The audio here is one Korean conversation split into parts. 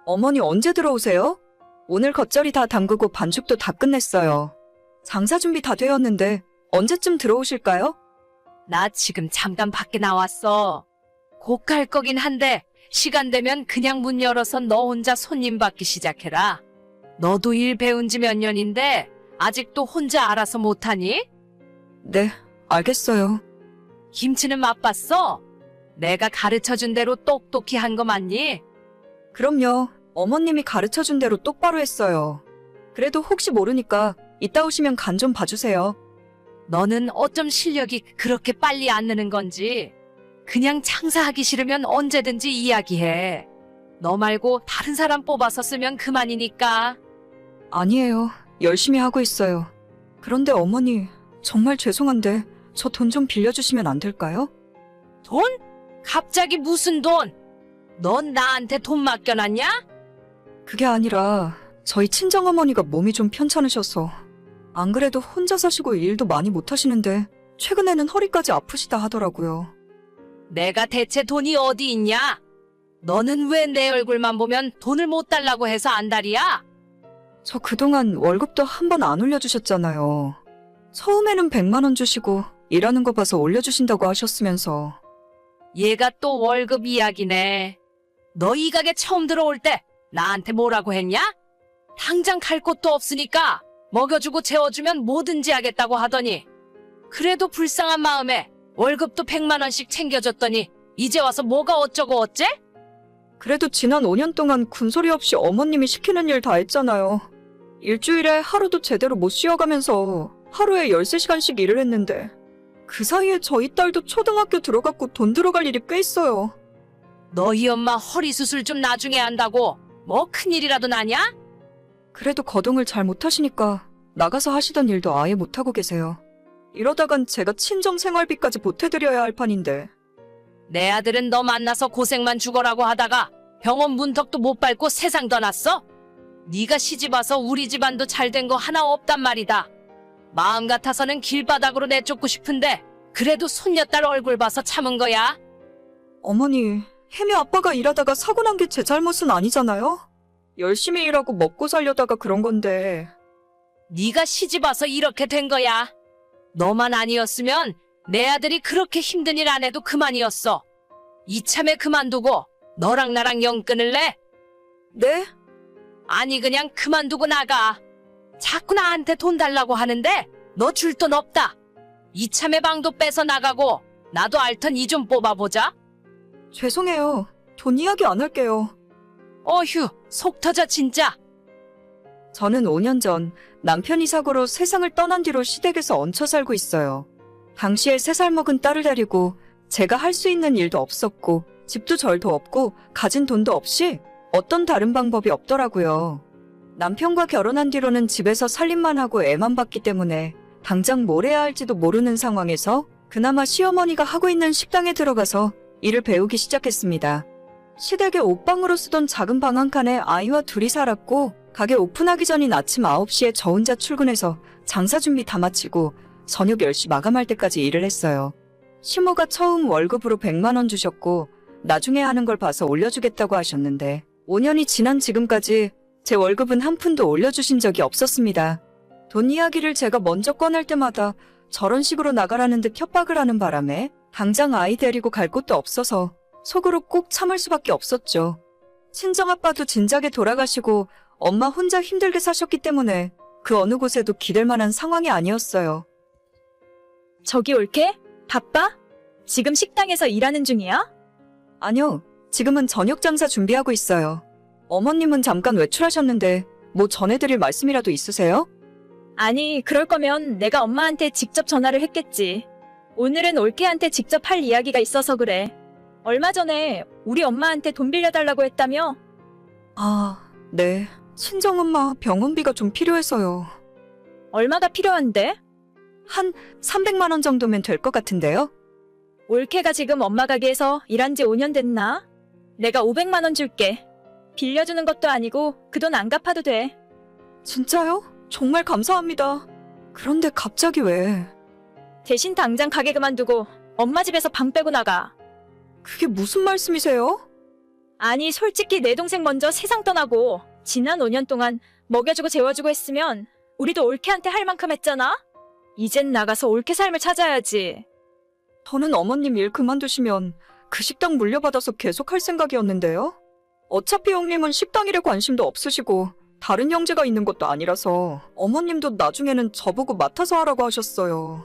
어머니 언제 들어오세요? 오늘 겉절이 다 담그고 반죽도 다 끝냈어요. 장사 준비 다 되었는데 언제쯤 들어오실까요? 나 지금 잠깐 밖에 나왔어. 곧 갈 거긴 한데 시간 되면 그냥 문 열어서 너 혼자 손님 받기 시작해라. 너도 일 배운 지 몇 년인데 아직도 혼자 알아서 못하니? 네, 알겠어요. 김치는 맛봤어? 내가 가르쳐준 대로 똑똑히 한 거 맞니? 그럼요. 어머님이 가르쳐준 대로 똑바로 했어요. 그래도 혹시 모르니까 이따 오시면 간 좀 봐주세요. 너는 어쩜 실력이 그렇게 빨리 안 느는 건지. 그냥 장사하기 싫으면 언제든지 이야기해. 너 말고 다른 사람 뽑아서 쓰면 그만이니까. 아니에요. 열심히 하고 있어요. 그런데 어머니, 정말 죄송한데 저 돈 좀 빌려주시면 안 될까요? 돈? 갑자기 무슨 돈? 넌 나한테 돈 맡겨놨냐? 그게 아니라 저희 친정어머니가 몸이 좀 편찮으셔서 안 그래도 혼자 사시고 일도 많이 못 하시는데 최근에는 허리까지 아프시다 하더라고요. 내가 대체 돈이 어디 있냐? 너는 왜 내 얼굴만 보면 돈을 못 달라고 해서 안달이야? 저 그동안 월급도 한 번 안 올려주셨잖아요. 처음에는 100만 원 주시고 일하는 거 봐서 올려주신다고 하셨으면서. 얘가 또 월급 이야기네. 너 이 가게 처음 들어올 때 나한테 뭐라고 했냐? 당장 갈 곳도 없으니까 먹여주고 재워주면 뭐든지 하겠다고 하더니 그래도 불쌍한 마음에 월급도 100만 원씩 챙겨줬더니 이제 와서 뭐가 어쩌고 어째? 그래도 지난 5년 동안 군소리 없이 어머님이 시키는 일 다 했잖아요. 일주일에 하루도 제대로 못 쉬어가면서 하루에 13시간씩 일을 했는데 그 사이에 저희 딸도 초등학교 들어갔고 돈 들어갈 일이 꽤 있어요. 너희 엄마 허리 수술 좀 나중에 한다고 뭐 큰일이라도 나냐? 그래도 거동을 잘 못하시니까 나가서 하시던 일도 아예 못하고 계세요. 이러다간 제가 친정 생활비까지 보태드려야 할 판인데. 내 아들은 너 만나서 고생만 죽어라고 하다가 병원 문턱도 못 밟고 세상 떠났어? 네가 시집와서 우리 집안도 잘 된 거 하나 없단 말이다. 마음 같아서는 길바닥으로 내쫓고 싶은데 그래도 손녀딸 얼굴 봐서 참은 거야. 어머니, 혜미 아빠가 일하다가 사고 난 게 제 잘못은 아니잖아요? 열심히 일하고 먹고 살려다가 그런 건데. 네가 시집와서 이렇게 된 거야. 너만 아니었으면 내 아들이 그렇게 힘든 일 안 해도 그만이었어. 이참에 그만두고 너랑 나랑 영 끊을래? 네? 아니 그냥 그만두고 나가. 자꾸 나한테 돈 달라고 하는데 너 줄 돈 없다. 이참에 방도 빼서 나가고 나도 알턴 이 좀 뽑아보자. 죄송해요. 돈 이야기 안 할게요. 어휴 속 터져 진짜. 저는 5년 전 남편이 사고로 세상을 떠난 뒤로 시댁에서 얹혀 살고 있어요. 당시에 3살 먹은 딸을 데리고 제가 할 수 있는 일도 없었고 집도 절도 없고 가진 돈도 없이 어떤 다른 방법이 없더라고요. 남편과 결혼한 뒤로는 집에서 살림만 하고 애만 봤기 때문에 당장 뭘 해야 할지도 모르는 상황에서 그나마 시어머니가 하고 있는 식당에 들어가서 일을 배우기 시작했습니다. 시댁에 옷방으로 쓰던 작은 방 한 칸에 아이와 둘이 살았고 가게 오픈하기 전인 아침 9시에 저 혼자 출근해서 장사 준비 다 마치고 저녁 10시 마감할 때까지 일을 했어요. 시모가 처음 월급으로 100만 원 주셨고 나중에 하는 걸 봐서 올려주겠다고 하셨는데 5년이 지난 지금까지 제 월급은 한 푼도 올려주신 적이 없었습니다. 돈 이야기를 제가 먼저 꺼낼 때마다 저런 식으로 나가라는 듯 협박을 하는 바람에 당장 아이 데리고 갈 곳도 없어서 속으로 꼭 참을 수밖에 없었죠. 친정아빠도 진작에 돌아가시고 엄마 혼자 힘들게 사셨기 때문에 그 어느 곳에도 기댈 만한 상황이 아니었어요. 저기 올게? 바빠? 지금 식당에서 일하는 중이야? 아니요, 지금은 저녁 장사 준비하고 있어요. 어머님은 잠깐 외출하셨는데 뭐 전해드릴 말씀이라도 있으세요? 아니, 그럴 거면 내가 엄마한테 직접 전화를 했겠지. 오늘은 올케한테 직접 할 이야기가 있어서 그래. 얼마 전에 우리 엄마한테 돈 빌려달라고 했다며? 아, 네. 친정엄마 병원비가 좀 필요해서요. 얼마가 필요한데? 한 300만 원 정도면 될 것 같은데요? 올케가 지금 엄마 가게에서 일한 지 5년 됐나? 내가 500만 원 줄게. 빌려주는 것도 아니고 그 돈 안 갚아도 돼. 진짜요? 정말 감사합니다. 그런데 갑자기 왜? 대신 당장 가게 그만두고 엄마 집에서 방 빼고 나가. 그게 무슨 말씀이세요? 아니, 솔직히 내 동생 먼저 세상 떠나고 지난 5년 동안 먹여주고 재워주고 했으면 우리도 올케한테 할 만큼 했잖아? 이젠 나가서 올케 삶을 찾아야지. 저는 어머님 일 그만두시면 그 식당 물려받아서 계속 할 생각이었는데요. 어차피 형님은 식당 일에 관심도 없으시고 다른 형제가 있는 것도 아니라서 어머님도 나중에는 저보고 맡아서 하라고 하셨어요.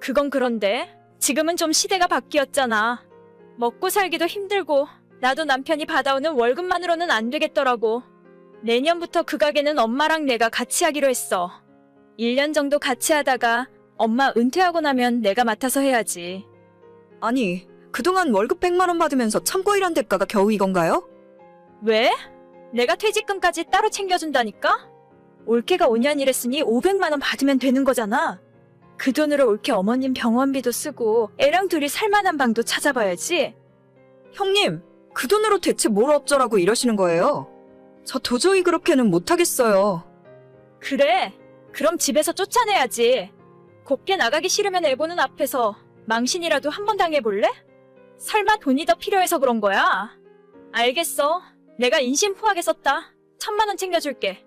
그건 그런데 지금은 좀 시대가 바뀌었잖아. 먹고 살기도 힘들고 나도 남편이 받아오는 월급만으로는 안 되겠더라고. 내년부터 그 가게는 엄마랑 내가 같이 하기로 했어. 1년 정도 같이 하다가 엄마 은퇴하고 나면 내가 맡아서 해야지. 아니, 그동안 월급 100만 원 받으면서 참고 일한 대가가 겨우 이건가요? 왜? 내가 퇴직금까지 따로 챙겨준다니까? 올케가 5년 일했으니 500만 원 받으면 되는 거잖아. 그 돈으로 올케 어머님 병원비도 쓰고 애랑 둘이 살만한 방도 찾아봐야지. 형님, 그 돈으로 대체 뭘 어쩌라고 이러시는 거예요? 저 도저히 그렇게는 못하겠어요. 그래. 그럼 집에서 쫓아내야지. 곱게 나가기 싫으면 애 보는 앞에서 망신이라도 한번 당해볼래? 설마 돈이 더 필요해서 그런 거야? 알겠어. 내가 인심포하게 썼다. 1000만 원 챙겨줄게.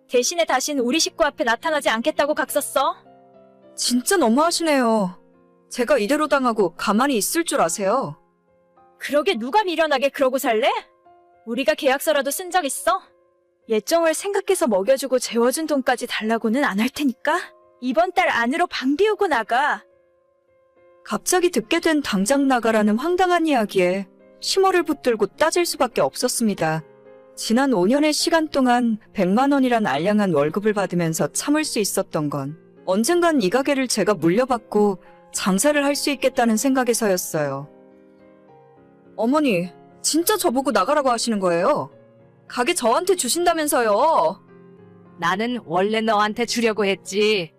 대신에 다신 우리 식구 앞에 나타나지 않겠다고 각 썼어. 진짜 너무하시네요. 제가 이대로 당하고 가만히 있을 줄 아세요? 그러게 누가 미련하게 그러고 살래? 우리가 계약서라도 쓴 적 있어? 예정을 생각해서 먹여주고 재워준 돈까지 달라고는 안 할 테니까 이번 달 안으로 방 비우고 나가. 갑자기 듣게 된 당장 나가라는 황당한 이야기에 심호를 붙들고 따질 수밖에 없었습니다. 지난 5년의 시간 동안 100만 원이란 알량한 월급을 받으면서 참을 수 있었던 건 언젠간 이 가게를 제가 물려받고 장사를 할 수 있겠다는 생각에서였어요. 어머니, 진짜 저보고 나가라고 하시는 거예요? 가게 저한테 주신다면서요? 나는 원래 너한테 주려고 했지.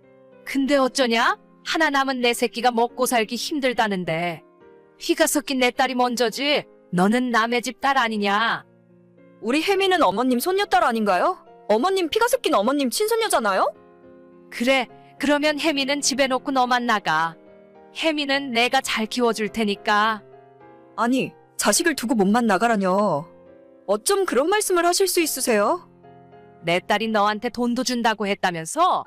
근데 어쩌냐? 하나 남은 내 새끼가 먹고 살기 힘들다는데. 피가 섞인 내 딸이 먼저지. 너는 남의 집 딸 아니냐? 우리 혜미는 어머님 손녀딸 아닌가요? 어머님 피가 섞인 어머님 친손녀잖아요? 그래, 그러면 혜미는 집에 놓고 너만 나가. 혜미는 내가 잘 키워줄 테니까. 아니, 자식을 두고 몸만 나가라뇨. 어쩜 그런 말씀을 하실 수 있으세요? 내 딸이 너한테 돈도 준다고 했다면서?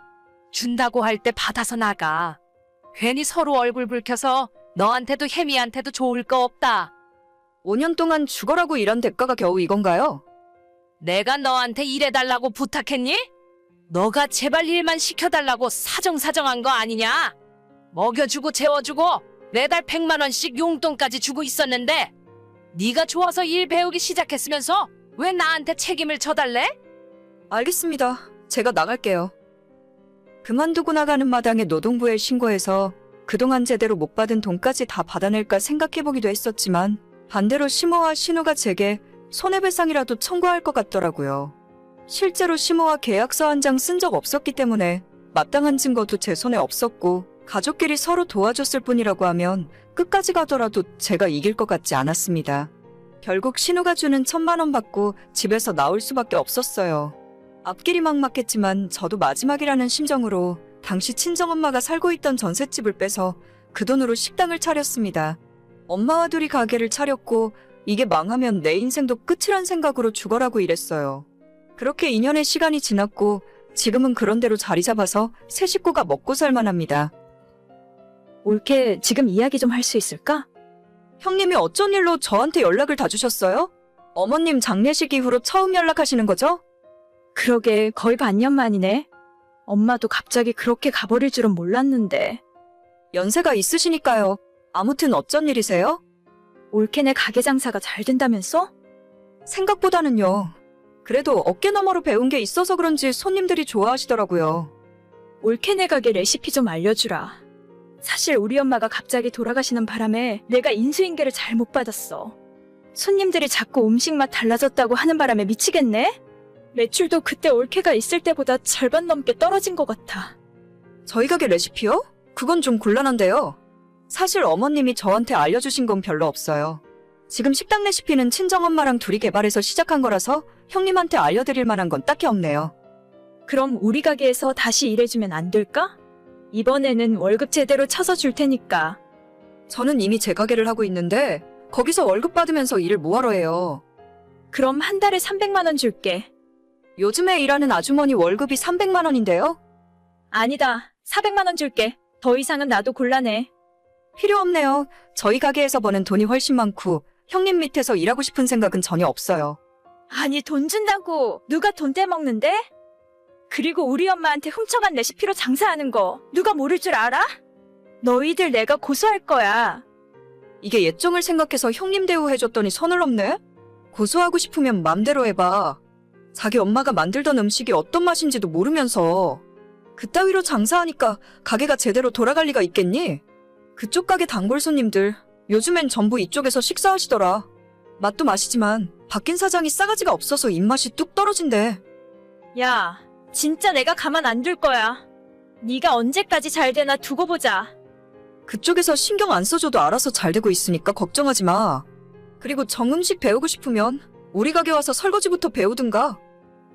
준다고 할 때 받아서 나가. 괜히 서로 얼굴 붉혀서 너한테도 혜미한테도 좋을 거 없다. 5년 동안 죽어라고 일한 대가가 겨우 이건가요? 내가 너한테 일해달라고 부탁했니? 너가 제발 일만 시켜달라고 사정사정한 거 아니냐? 먹여주고 재워주고 매달 100만 원씩 용돈까지 주고 있었는데 네가 좋아서 일 배우기 시작했으면서 왜 나한테 책임을 져달래? 알겠습니다. 제가 나갈게요. 그만두고 나가는 마당에 노동부에 신고해서 그동안 제대로 못 받은 돈까지 다 받아낼까 생각해보기도 했었지만 반대로 심호와 신우가 제게 손해배상이라도 청구할 것 같더라고요. 실제로 심호와 계약서 한 장 쓴 적 없었기 때문에 마땅한 증거도 제 손에 없었고 가족끼리 서로 도와줬을 뿐이라고 하면 끝까지 가더라도 제가 이길 것 같지 않았습니다. 결국 신우가 주는 1000만 원 받고 집에서 나올 수밖에 없었어요. 앞길이 막막했지만 저도 마지막이라는 심정으로 당시 친정엄마가 살고 있던 전셋집을 빼서 그 돈으로 식당을 차렸습니다. 엄마와 둘이 가게를 차렸고 이게 망하면 내 인생도 끝이란 생각으로 죽어라고 일했어요. 그렇게 2년의 시간이 지났고 지금은 그런 대로 자리 잡아서 새 식구가 먹고 살만합니다. 올케 지금 이야기 좀 할 수 있을까? 형님이 어쩐 일로 저한테 연락을 다 주셨어요? 어머님 장례식 이후로 처음 연락하시는 거죠? 그러게 거의 반년 만이네. 엄마도 갑자기 그렇게 가버릴 줄은 몰랐는데. 연세가 있으시니까요. 아무튼 어쩐 일이세요? 올케네 가게 장사가 잘 된다면서? 생각보다는요. 그래도 어깨너머로 배운 게 있어서 그런지 손님들이 좋아하시더라고요. 올케네 가게 레시피 좀 알려주라. 사실 우리 엄마가 갑자기 돌아가시는 바람에 내가 인수인계를 잘 못 받았어. 손님들이 자꾸 음식 맛 달라졌다고 하는 바람에 미치겠네? 매출도 그때 올케가 있을 때보다 절반 넘게 떨어진 것 같아. 저희 가게 레시피요? 그건 좀 곤란한데요. 사실 어머님이 저한테 알려주신 건 별로 없어요. 지금 식당 레시피는 친정엄마랑 둘이 개발해서 시작한 거라서 형님한테 알려드릴 만한 건 딱히 없네요. 그럼 우리 가게에서 다시 일해주면 안 될까? 이번에는 월급 제대로 쳐서 줄 테니까. 저는 이미 제 가게를 하고 있는데 거기서 월급 받으면서 일을 뭐하러 해요. 그럼 한 달에 300만 원 줄게. 요즘에 일하는 아주머니 월급이 300만 원인데요? 아니다. 400만 원 줄게. 더 이상은 나도 곤란해. 필요 없네요. 저희 가게에서 버는 돈이 훨씬 많고 형님 밑에서 일하고 싶은 생각은 전혀 없어요. 아니, 돈 준다고 누가 돈 떼먹는데? 그리고 우리 엄마한테 훔쳐간 레시피로 장사하는 거 누가 모를 줄 알아? 너희들 내가 고소할 거야. 이게 예정을 생각해서 형님 대우해줬더니 선을 넘네? 고소하고 싶으면 맘대로 해봐. 자기 엄마가 만들던 음식이 어떤 맛인지도 모르면서 그따위로 장사하니까 가게가 제대로 돌아갈 리가 있겠니? 그쪽 가게 단골 손님들 요즘엔 전부 이쪽에서 식사하시더라. 맛도 맛이지만 바뀐 사장이 싸가지가 없어서 입맛이 뚝 떨어진대. 야, 진짜 내가 가만 안 둘 거야. 네가 언제까지 잘 되나 두고 보자. 그쪽에서 신경 안 써줘도 알아서 잘 되고 있으니까 걱정하지 마. 그리고 정음식 배우고 싶으면 우리 가게 와서 설거지부터 배우든가.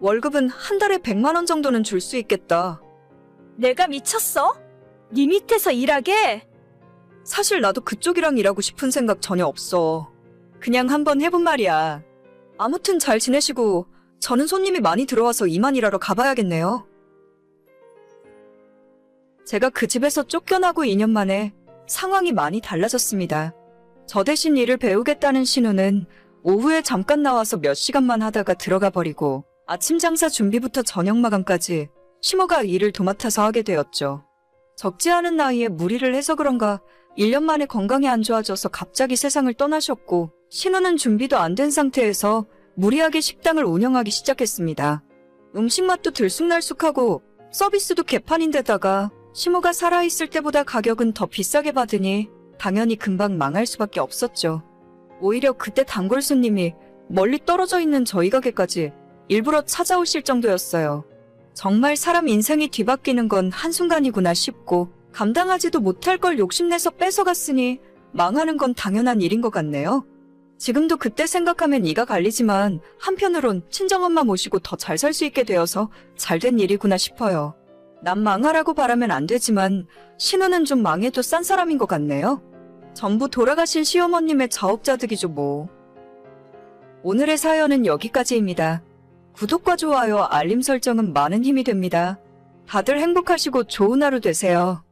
월급은 한 달에 100만 원 정도는 줄 수 있겠다. 내가 미쳤어? 네 밑에서 일하게? 사실 나도 그쪽이랑 일하고 싶은 생각 전혀 없어. 그냥 한번 해본 말이야. 아무튼 잘 지내시고 저는 손님이 많이 들어와서 이만 일하러 가봐야겠네요. 제가 그 집에서 쫓겨나고 2년 만에 상황이 많이 달라졌습니다. 저 대신 일을 배우겠다는 신우는 오후에 잠깐 나와서 몇 시간만 하다가 들어가 버리고 아침 장사 준비부터 저녁 마감까지 시모가 일을 도맡아서 하게 되었죠. 적지 않은 나이에 무리를 해서 그런가 1년 만에 건강이 안 좋아져서 갑자기 세상을 떠나셨고 신우는 준비도 안 된 상태에서 무리하게 식당을 운영하기 시작했습니다. 음식 맛도 들쑥날쑥하고 서비스도 개판인데다가 시모가 살아있을 때보다 가격은 더 비싸게 받으니 당연히 금방 망할 수밖에 없었죠. 오히려 그때 단골 손님이 멀리 떨어져 있는 저희 가게까지 일부러 찾아오실 정도였어요. 정말 사람 인생이 뒤바뀌는 건 한순간이구나 싶고 감당하지도 못할 걸 욕심내서 뺏어갔으니 망하는 건 당연한 일인 것 같네요. 지금도 그때 생각하면 이가 갈리지만 한편으론 친정엄마 모시고 더 잘 살 수 있게 되어서 잘된 일이구나 싶어요. 남 망하라고 바라면 안 되지만 신우는 좀 망해도 싼 사람인 것 같네요. 전부 돌아가신 시어머님의 자업자득이죠 뭐. 오늘의 사연은 여기까지입니다. 구독과 좋아요, 알림 설정은 많은 힘이 됩니다. 다들 행복하시고 좋은 하루 되세요.